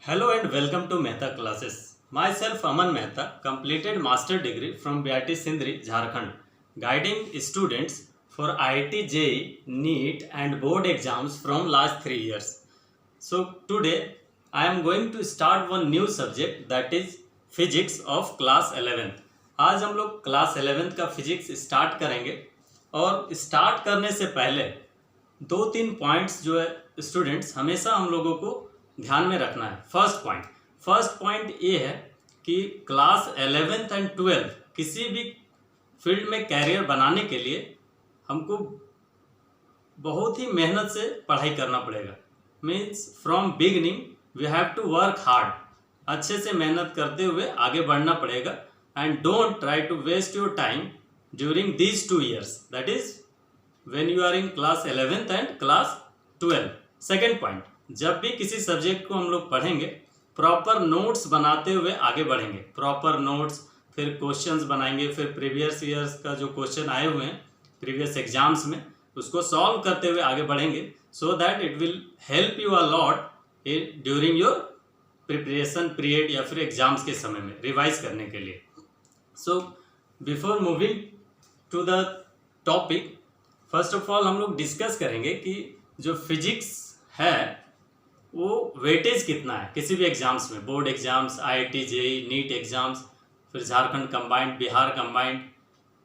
Hello and welcome to Mehta classes. Myself Aman Mehta completed master degree from BIT Sindri, Jharkhand, guiding students for IIT JEE, NEET and board exams from last 3 years. So today I am going to start one new subject that is physics of class 11th. आज हम लोग class 11th का physics start करेंगे और start करने से पहले दो तीन पॉइंट्स जो है स्टूडेंट्स हमेशा हम लोगों को ध्यान में रखना है। फर्स्ट पॉइंट ये है कि क्लास 11th एंड 12th किसी भी फील्ड में कैरियर बनाने के लिए हमको बहुत ही मेहनत से पढ़ाई करना पड़ेगा। Means from beginning we have to work hard, अच्छे से मेहनत करते हुए आगे बढ़ना पड़ेगा। And don't try to waste your time during these 2 years, दैट इज when you are in class 11th and class 12. Second point, जब भी किसी सब्जेक्ट को हम लोग पढ़ेंगे प्रॉपर नोट्स बनाते हुए आगे बढ़ेंगे। प्रॉपर नोट्स, फिर क्वेश्चंस बनाएंगे, फिर प्रीवियस ईयर्स का जो क्वेश्चन आए हुए हैं प्रीवियस एग्जाम्स में उसको सॉल्व करते हुए आगे बढ़ेंगे, so that it will help you a lot during your preparation period या फिर एग्जाम्स के समय में रिवाइज करने के लिए। So before moving to the topic, first of all हम लोग डिस्कस करेंगे कि जो फिजिक्स है वो वेटेज कितना है किसी भी एग्जाम्स में, board exams, IIT JEE, NEET exams, फिर Jharkhand combined, Bihar combined,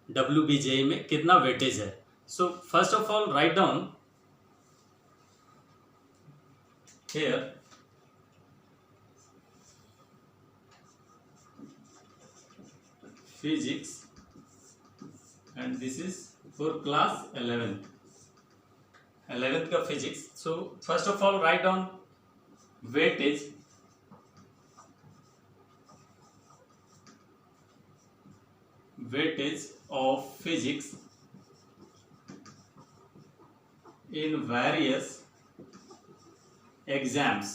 WBJEE में कितना वेटेज है। So first of all write down here physics and this is for class 11th का physics. So first of all write down weightage of physics in various exams.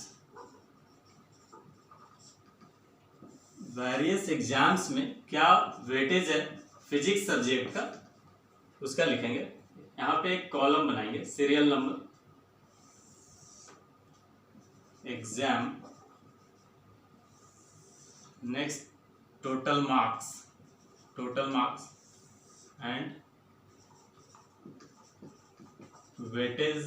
Various exams में क्या weightage है physics subject का उसका लिखेंगे। यहाँ पे एक कॉलम बनाएंगे, serial number, exam, next total marks and weightage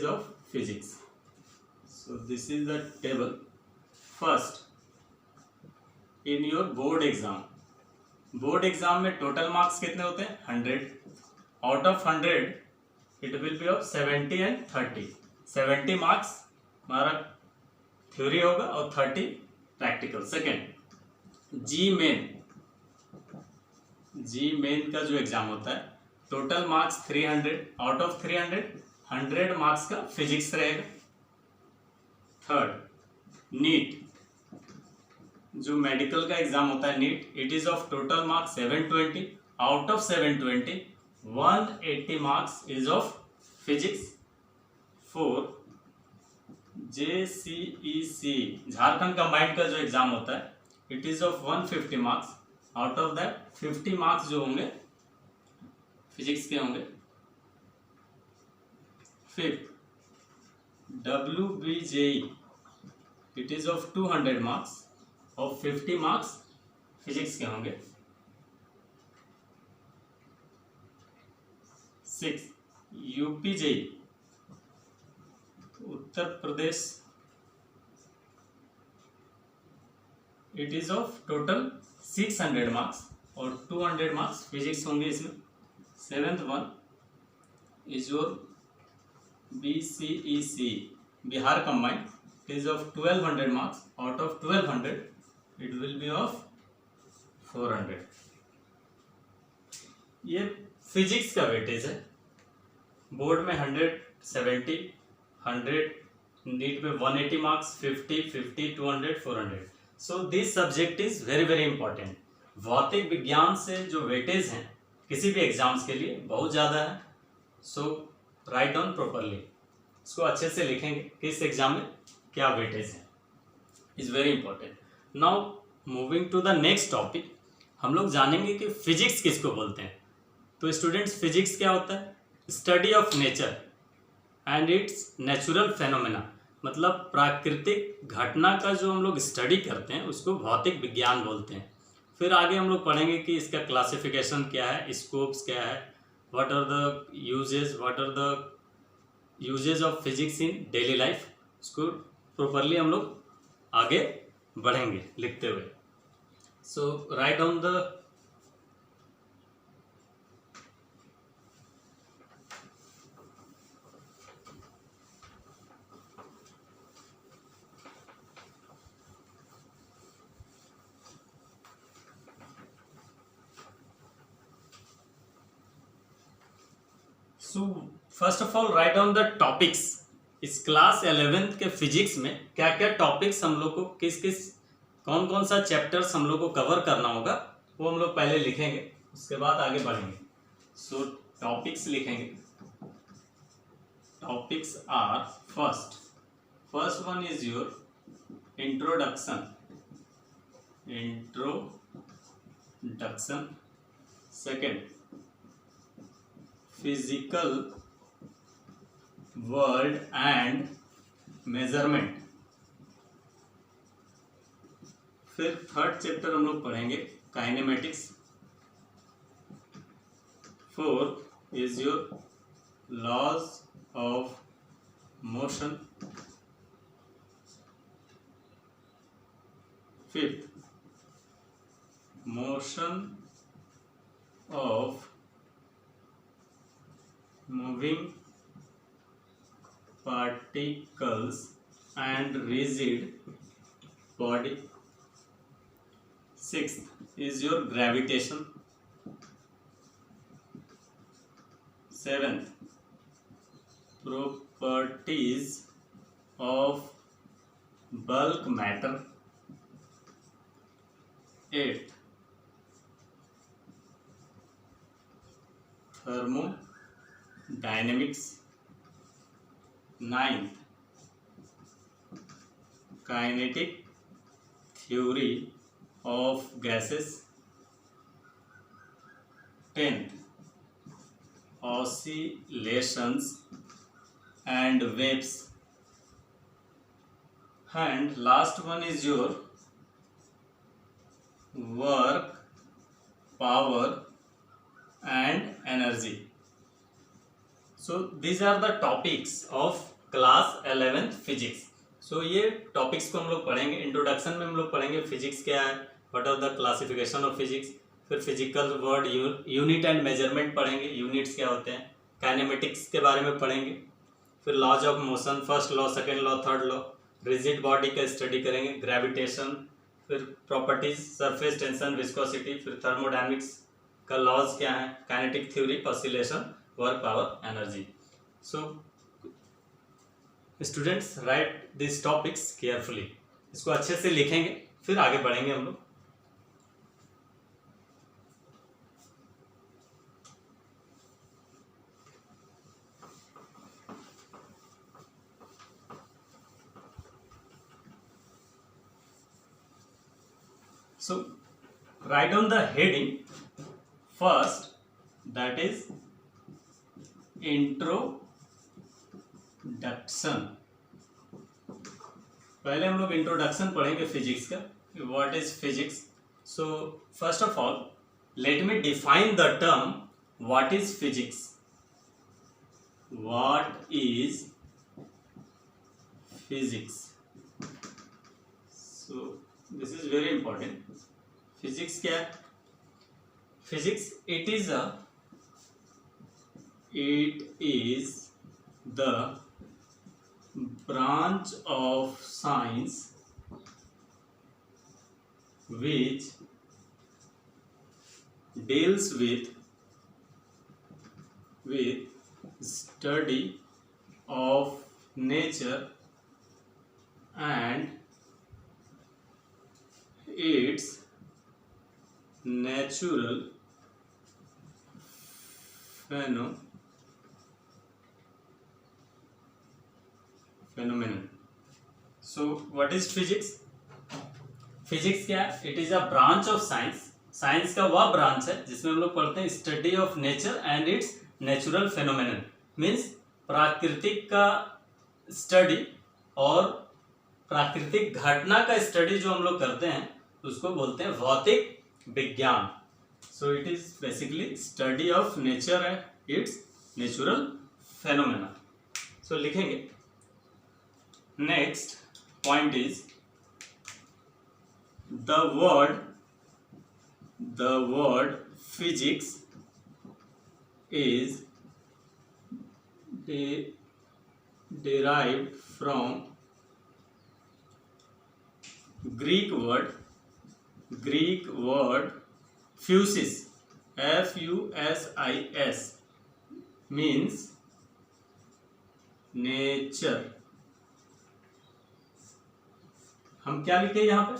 of physics. So this is the table. First, in your board exam में टोटल मार्क्स कितने होते हैं? 100। Out of 100 it will be of 70 and 30। 70 marks हमारा theory होगा और 30 practical. Second, जी main का जो exam होता है total marks 300। Out of 300 100 marks का फिजिक्स रहेगा। थर्ड, नीट जो मेडिकल का एग्जाम होता है NEET, it is of total marks 720। Out of 720 180 marks is of physics. Four, JCEC Jharkhand combined का जो एग्जाम होता है it is of 150 marks. Out of that 50 marks जो होंगे फिजिक्स के होंगे। Fifth, WBJE it is of 200 marks और 50 marks physics के होंगे। 6, UPJE Uttar Pradesh, it is of total 600 marks और 200 मार्क्स फिजिक्स होंगे इसमें। 7th one is your BCEC Bihar combined, it is of 1200 marks. Out of 1200 it will be of 400। ये physics का weightage है। Board में 170, 100, नीट में 180 marks, 50, 200, 400। So this subject is very very important. भौतिक विज्ञान से जो वेटेज हैं किसी भी एग्जाम्स के लिए बहुत ज़्यादा है। सो राइट डाउन प्रॉपरली, इसको अच्छे से लिखेंगे किस एग्जाम में क्या वेटेज है, is very important. Now moving to the next topic, हम लोग जानेंगे कि फिजिक्स किसको बोलते हैं। तो स्टूडेंट्स, फिजिक्स क्या होता है? Study of nature. And its natural phenomena, मतलब प्राकृतिक घटना का जो हम लोग स्टडी करते हैं उसको भौतिक विज्ञान बोलते हैं। फिर आगे हम लोग पढ़ेंगे कि इसका क्लासिफिकेशन क्या है, स्कोप्स क्या है, what are the uses of physics in daily life. इसको प्रॉपरली हम लोग आगे बढ़ेंगे लिखते हुए। So write on the so first of all write down the topics. इस क्लास 11th के फिजिक्स में क्या क्या टॉपिक्स हम लोग को कौन कौन सा चैप्टर्स हम लोग को कवर करना होगा वो हम लोग पहले लिखेंगे, उसके बाद आगे बढ़ेंगे। सो टॉपिक्स लिखेंगे। Topics are first one is your introduction. Second physical world and measurement. फिर थर्ड चैप्टर हम लोग पढ़ेंगे kinematics. Fourth is your laws of motion. Fifth motion of moving particles and rigid body. Sixth is your gravitation. Seventh, properties of bulk matter. Eighth, thermodynamics. Ninth, kinetic theory of gases. 10th, oscillations and waves. And last one is your work, power and energy. So these are the topics of class 11th physics. So ये topics को हम लोग पढ़ेंगे। Introduction में हम लोग पढ़ेंगे physics क्या है, what are the classification of physics. फिर physical world, unit and measurement पढ़ेंगे, यूनिट्स क्या होते हैं। काइनेमेटिक्स के बारे में पढ़ेंगे। फिर laws of motion, first law, second law, third law. Rigid body का स्टडी करेंगे, ग्रेविटेशन। फिर प्रॉपर्टीज, सरफेस टेंशन, विस्कोसिटी। फिर थर्मोडायनेमिक्स का लॉज क्या है, kinetic theory, oscillation, work, power, energy. So students write this topics carefully. इसको अच्छे से लिखेंगे, फिर आगे बढ़ेंगे हम लोग। So write down the heading first, that is introduction. पहले हम लोग इंट्रोडक्शन पढ़ेंगे फिजिक्स का, what is physics. So first of all let me define the term what is physics. What is physics? So this is very important. Physics क्या है? Physics it is the branch of science which deals with study of nature and its natural phenomenon. So what is physics? Physics क्या है? It is a branch of science. Science का वह branch है जिसमें हम लोग पढ़ते हैं study of nature and its natural phenomenon. Means प्राकृतिक का स्टडी और प्राकृतिक घटना का स्टडी जो हम लोग करते हैं उसको बोलते हैं भौतिक विज्ञान। So it is basically study of nature and its natural phenomena. So लिखेंगे next point is the word physics is derived from Greek word physis, Fusis, means nature। हम क्या लिखे यहाँ पे,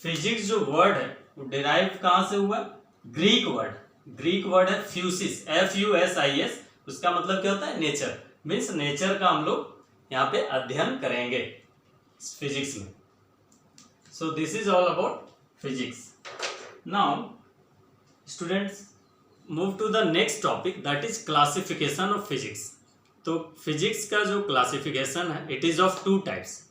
फिजिक्स जो वर्ड है वो डिराइव कहाँ से हुआ, ग्रीक वर्ड है फ्यूसिस, Fusis। उसका मतलब क्या होता है, नेचर। मीन्स नेचर का हम लोग यहाँ पे अध्ययन करेंगे फिजिक्स में। So this is all about physics. Now students move to the next topic, that is classification of physics. तो फिजिक्स का जो क्लासिफिकेशन है it is of two types,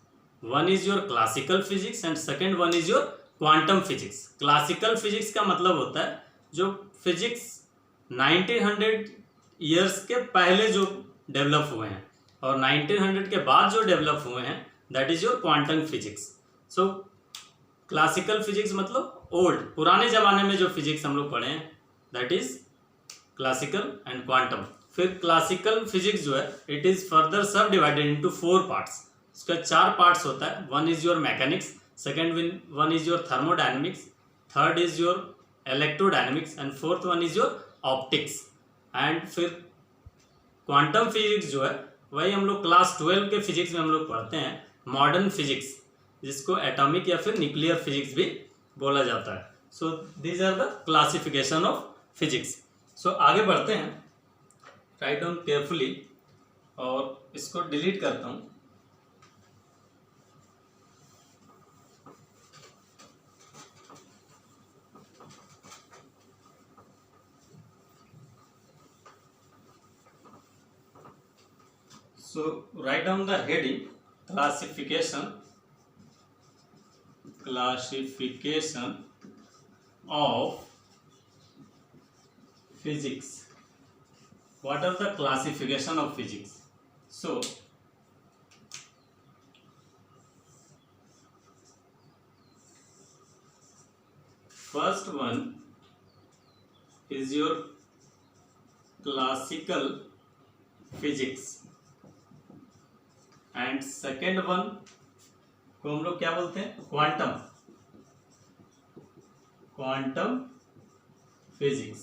one is your classical physics and second one is your quantum physics. Classical physics का मतलब होता है जो physics 1900 years के पहले जो डेवलप हुए हैं, और 1900 के बाद जो डेवलप हुए हैं that is your quantum physics. So classical physics मतलब ओल्ड, पुराने ज़माने में जो फिजिक्स हम लोग पढ़े हैं that is classical and quantum. फिर क्लासिकल फिजिक्स जो है it is further subdivided into 4 parts. इसका 4 पार्ट्स होता है, one is your mechanics, second one is your thermodynamics, third is your electrodynamics and fourth one is your optics. And फिर quantum physics जो है वही हम लोग क्लास 12 के फिजिक्स में हम लोग पढ़ते हैं, मॉडर्न फिजिक्स, जिसको एटॉमिक या फिर न्यूक्लियर फिजिक्स भी बोला जाता है। So these are the classification of physics. So आगे बढ़ते हैं, राइट डाउन केयरफुली, और इसको डिलीट करता हूँ। So write down the heading classification of physics. What are the classification of physics? So first one is your classical physics and second one को हम लोग क्या बोलते हैं, क्वांटम फिजिक्स।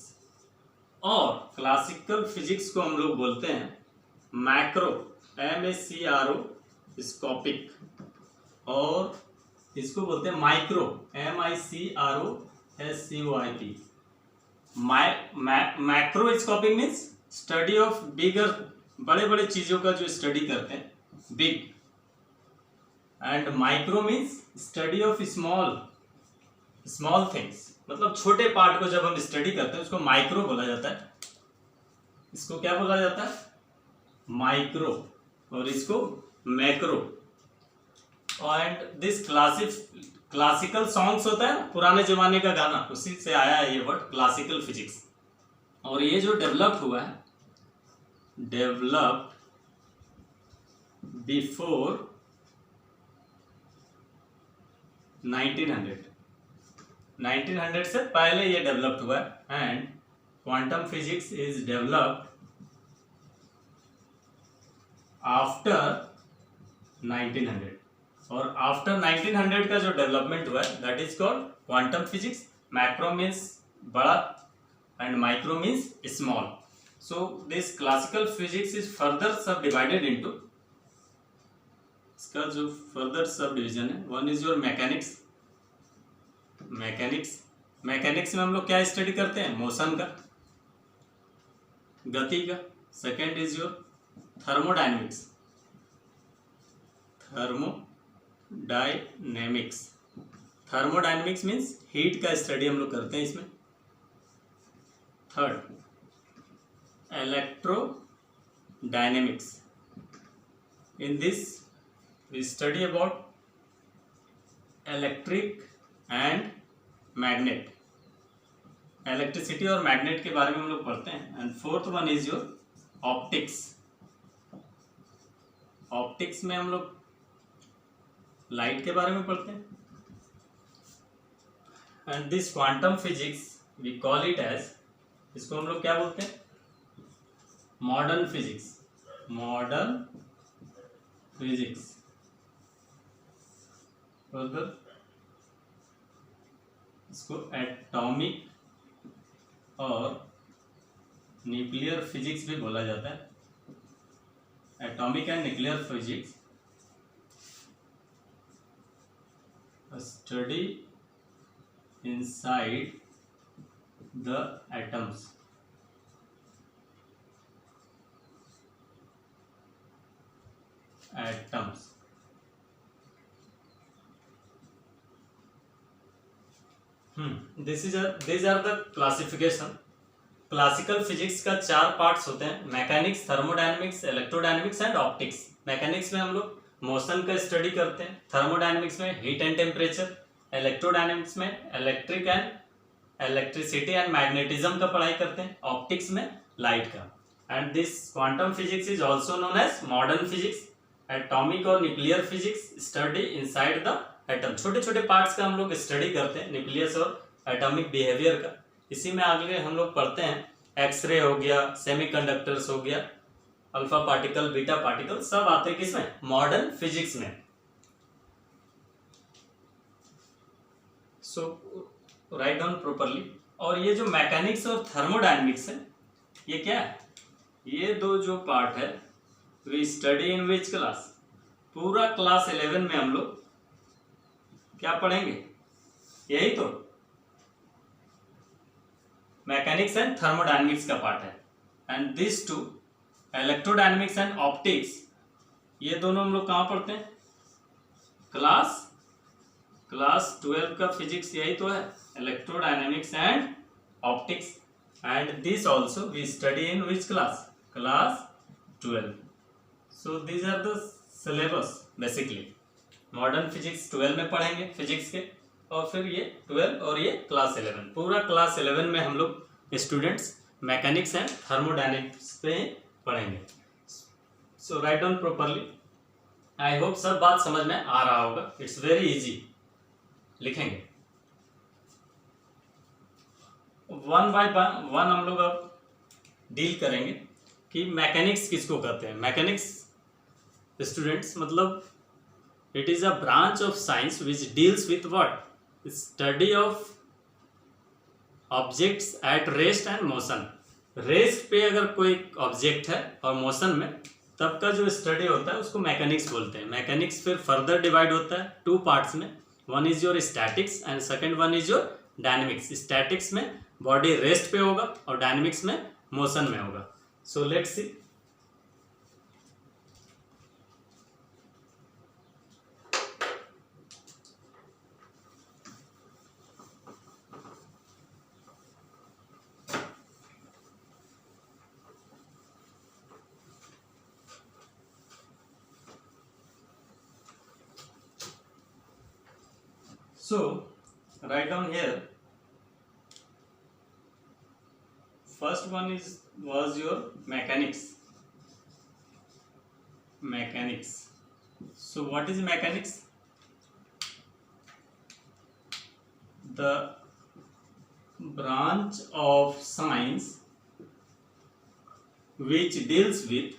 और क्लासिकल फिजिक्स को हम लोग बोलते हैं मैक्रो, MACRO स्कोपिक, और इसको बोलते हैं micro, MICROSCOIP। Macroscopic means study of bigger, बड़े बड़े चीजों का जो स्टडी करते हैं, big. And micro means study of small things, मतलब छोटे पार्ट को जब हम स्टडी करते हैं उसको माइक्रो बोला जाता है। इसको क्या बोला जाता है, माइक्रो, और इसको macro. And this classical songs होता है पुराने जमाने का गाना, उसी से आया है ये वर्ड क्लासिकल फिजिक्स। और ये जो डेवलप हुआ है, डेवलप बिफोर 1900 से पहले ये डेवलप्ड हुआ है। And quantum physics is developed after 1900, और आफ्टर 1900 का जो डेवलपमेंट हुआ है that is called quantum physics. Macro means बड़ा and micro means small. So this classical physics is further subdivided into, इसका जो फर्दर सब डिवीजन है, one is your mechanics में हम लोग क्या स्टडी करते हैं, मोशन का, गति का। Second is your thermodynamics means heat का स्टडी हम लोग करते हैं इसमें। Third electrodynamics, In this, we study about electric and magnet. Electricity और मैग्नेट के बारे में हम लोग पढ़ते हैं. And fourth one is your optics. Optics में हम लोग लाइट के बारे में पढ़ते हैं. And this quantum physics we call it as, इसको हम लोग क्या बोलते हैं? Modern physics. Modern physics. इसको एटॉमिक और न्यूक्लियर फिजिक्स भी बोला जाता है. Atomic and nuclear physics study inside the atoms. Atoms. these are the classification. Classical physics का 4 पार्ट्स होते हैं: mechanics, thermodynamics, electrodynamics and optics. Mechanics में हम लोग मोशन का स्टडी करते हैं, थर्मोडायनेमिक्स में हीट एंड टेम्परेचर, इलेक्ट्रोडायनेमिक्स में इलेक्ट्रिसिटी एंड मैग्नेटिज्म का पढ़ाई करते हैं, ऑप्टिक्स में लाइट का. And this quantum physics is also known as modern physics. Atomic और nuclear physics study inside the atom. छोटे छोटे पार्ट्स का हम लोग स्टडी करते हैं, न्यूक्लियस और एटॉमिक बिहेवियर का. इसी में आगे हम लोग पढ़ते हैं एक्सरे हो गया, सेमीकंडक्टर्स हो गया, अल्फा पार्टिकल, बीटा पार्टिकल, सब आते हैं किसमें? मॉडर्न फिजिक्स में. सो राइट डाउन प्रॉपर्ली. और ये जो मैकेनिक्स और थर्मोडायनेमिक्स है, ये क्या है? ये दो जो पार्ट है, we study in which class? पूरा क्लास 11 में हम लोग क्या पढ़ेंगे? यही तो मैकेनिक्स एंड थर्मोडायनेमिक्स का पार्ट है. And this two electrodynamics and optics, ये दोनों हम लोग कहाँ पढ़ते हैं? क्लास 12 का फिजिक्स यही तो है, electrodynamics and optics. And this also we study in which class? Class 12. So these are the syllabus basically. Modern physics 12 में पढ़ेंगे फिजिक्स के, और फिर ये 12 और ये क्लास 11. पूरा क्लास 11 में हम लोग स्टूडेंट्स मैकेनिक्स एंड थर्मोडायनेमिक्स पे पढ़ेंगे. So write down properly. I hope सब बात समझ में आ रहा होगा. It's very easy. लिखेंगे वन बाय वन हम लोग अब डील करेंगे कि मैकेनिक्स किसको कहते हैं. मैकेनिक्स स्टूडेंट्स मतलब it is a branch of science which deals with what? Study of objects at rest and motion. Rest पे अगर कोई ऑब्जेक्ट है और मोशन में, तब का जो स्टडी होता है उसको मैकेनिक्स बोलते हैं. मैकेनिक्स फिर फर्दर डिवाइड होता है 2 पार्ट्स में. One is your statics and second one is your dynamics. Statics में बॉडी रेस्ट पे होगा और डायनेमिक्स में मोशन में होगा. So let's see. So write down here. First one was your mechanics. Mechanics. So what is mechanics? The branch of science which deals with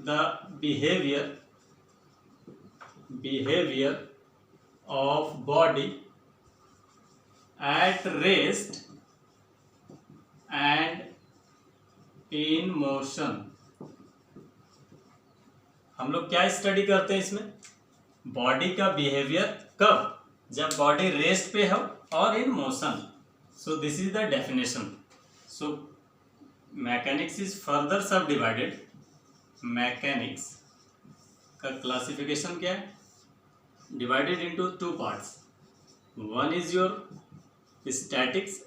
the behavior of body at rest and in motion. हम लोग क्या study करते हैं इसमें? Body का behaviour कब? जब body rest पे हो और in motion. So this is the definition. So mechanics is further सब डिवाइडेड. मैकेनिक्स का क्लासिफिकेशन क्या है? Divided into 2 parts. One is your statics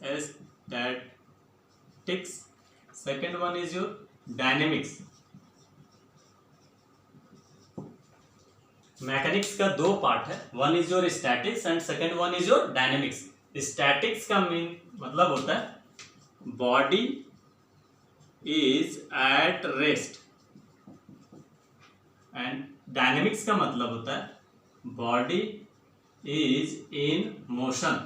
second one is your dynamics. Mechanics का दो पार्ट है, one is your statics and second one is your dynamics. Statics का mean मतलब होता है body is at rest, and dynamics का मतलब होता है body is in motion.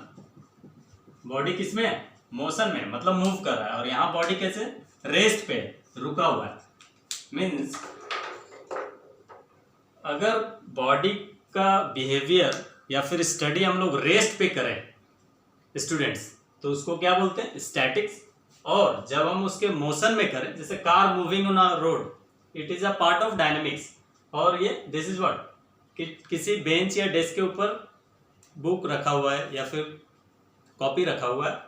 Body किसमें है? मोशन में, मतलब मूव कर रहा है। और यहाँ बॉडी कैसे? रेस्ट पे, रुका हुआ है। मीन्स अगर बॉडी का बिहेवियर या फिर स्टडी हम लोग रेस्ट पे करें स्टूडेंट्स, तो उसको क्या बोलते हैं? स्टैटिक्स। और जब हम उसके मोशन में करें, जैसे car moving on a road, it is a part of dynamics. और ये दिस इज व्हाट, कि किसी बेंच या डेस्क के ऊपर बुक रखा हुआ है या फिर कॉपी रखा हुआ है,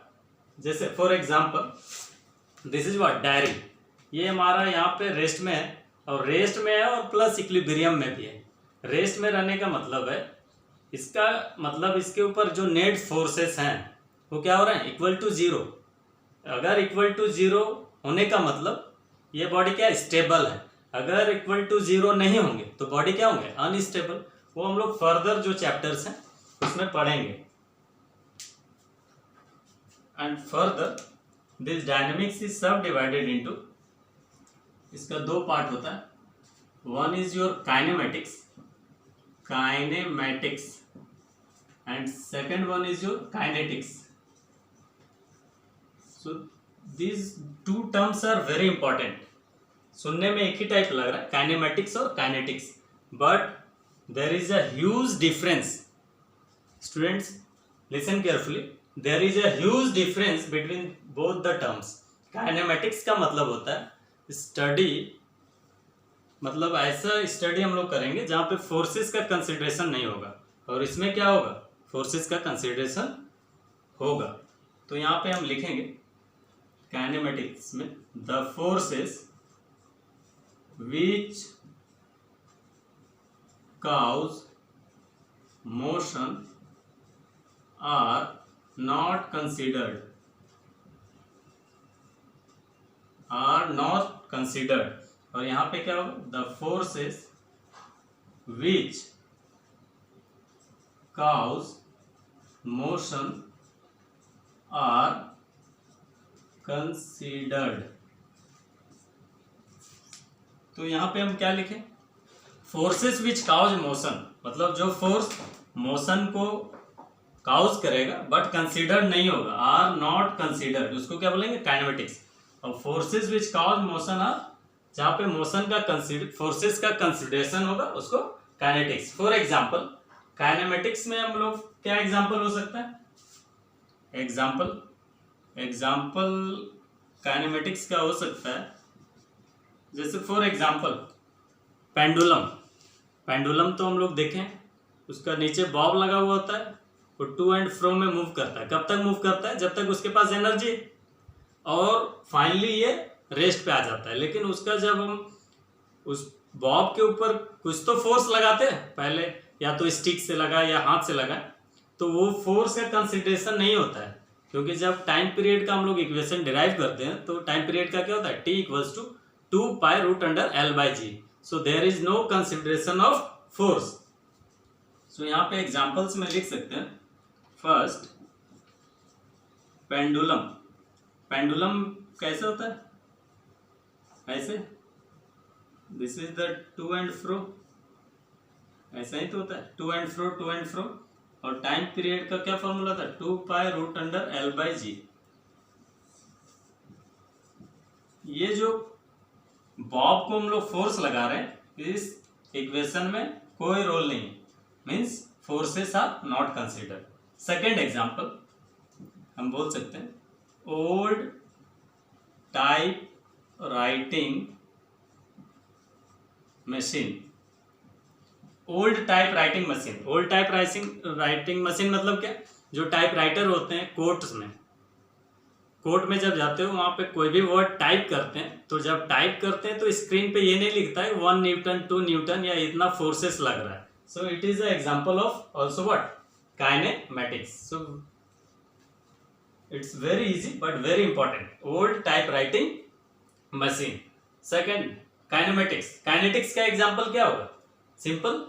जैसे for example this is what, diary. ये हमारा यहाँ पे रेस्ट में है, और रेस्ट में है और प्लस इक्विलिब्रियम में भी है। रेस्ट में रहने का मतलब है, इसका मतलब इसके ऊपर जो नेट फोर्सेस हैं वो क्या हो रहे हैं? Equal to zero. अगर इक्वल टू जीरो होने का मतलब ये बॉडी क्या? स्टेबल है। अगर इक्वल टू जीरो नहीं होंगे तो बॉडी क्या होंगे? अनस्टेबल। वो हम लोग फर्दर जो चैप्टर्स हैं उसमें पढ़ेंगे। And further this dynamics is सब डिवाइडेड इनटू, इसका दो पार्ट होता है। One is your kinematics, and second one is your kinetics. So these two terms are very important. सुनने में एक ही टाइप लग रहा है, काइनेमेटिक्स और kinetics, but there is a huge difference. Students listen carefully, there is a huge difference between both the terms. Kinematics का मतलब होता है स्टडी, मतलब ऐसा स्टडी हम लोग करेंगे जहाँ पे फोर्सेस का कंसिडरेशन नहीं होगा, और इसमें क्या होगा? फोर्सेस का कंसिडरेशन होगा। तो यहाँ पे हम लिखेंगे काइनेमेटिक्स में, the forces which cause motion are not considered, और यहाँ पे क्या होगा? the forces which cause motion are considered। तो यहाँ पे हम क्या लिखें? फोर्सेस विच काउज मोशन, मतलब जो फोर्स मोशन को काउज करेगा बट कंसीडर्ड नहीं होगा, आर नॉट कंसीडर्ड, उसको क्या बोलेंगे? काइनेमेटिक्स। और forces which cause motion are, जहाँ पे मोशन का फोर्सेस का कंसिडरेशन होगा, उसको काइनेटिक्स। फॉर एग्जाम्पल काइनेमेटिक्स में हम लोग क्या एग्जाम्पल हो सकता है? एग्जाम्पल काइनेमेटिक्स का हो सकता है, जैसे फॉर एग्जाम्पल पेंडुलम तो हम लोग देखें, उसका नीचे बॉब लगा हुआ होता है, वो टू एंड फ्रो में मूव करता है। कब तक मूव करता है? जब तक उसके पास एनर्जी, और फाइनली ये रेस्ट पे आ जाता है। लेकिन उसका जब हम उस बॉब के ऊपर कुछ तो फोर्स लगाते हैं पहले, या तो स्टिक से लगा या हाथ से लगा, तो वो फोर्स का कंसिडरेशन नहीं होता है, क्योंकि जब टाइम पीरियड का हम लोग इक्वेशन डिराइव करते हैं तो टाइम पीरियड का क्या होता है? T = 2π√L/g। So there is no consideration of force. So यहाँ पे एग्जाम्पल्स में लिख सकते हैं। फर्स्ट, पेंडुलम कैसे होता है? ऐसे, this is the two and fro, ऐसा ही तो होता है, टू एंड फ्रो। और टाइम पीरियड का क्या फॉर्मूला था? 2π√L/g। ये जो बॉब को हम लोग फोर्स लगा रहे हैं, इस इक्वेशन में कोई रोल नहीं है, means forces are not considered. Second example हम बोल सकते हैं, old type writing machine. Old type writing machine मतलब क्या? जो टाइप राइटर होते हैं कोर्ट में जब जाते हो, वहां पे कोई भी वर्ड टाइप करते हैं, तो जब टाइप करते हैं तो स्क्रीन पे ये नहीं लिखता है 1 न्यूटन 2 न्यूटन या इतना फोर्सेस लग रहा है। सो it is a example of also what? Kinematics. So it's very easy but very important. Old type writing machine. Second kinematics. Kinetics का एग्जांपल क्या होगा? Simple,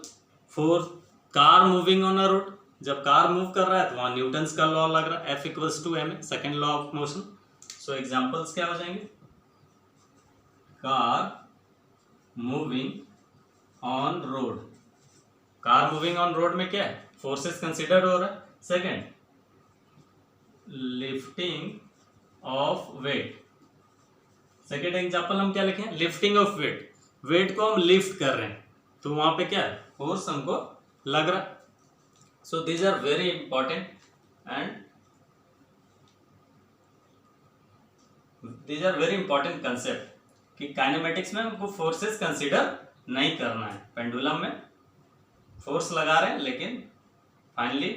force, car moving on a road, जब car move कर रहा है तो वहां Newton's का लॉ लग रहा है, F equals to ma, second law of motion. So examples क्या हो जाएंगे? Car moving on road, car moving on road में क्या है? फोर्सेस कंसिडर्ड हो रहा है। Second, lifting of weight. Second example हम क्या लिखें? लिफ्टिंग ऑफ वेट, वेट को हम लिफ्ट कर रहे हैं तो वहां पे क्या है? फोर्स हमको लग रहा है। So these are very important and these are very important concept कि काइनेमेटिक्स में हमको फोर्सेस कंसिडर नहीं करना है। पेंडुलम में फोर्स लगा रहे हैं लेकिन फाइनली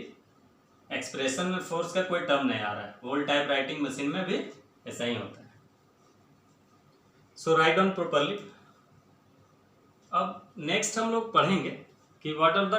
एक्सप्रेशन में फोर्स का कोई टर्म नहीं आ रहा है। वोल्ट टाइप राइटिंग मशीन में भी ऐसा ही होता है। सो राइट डाउन प्रॉपर्ली। अब नेक्स्ट हम लोग पढ़ेंगे कि व्हाट आर द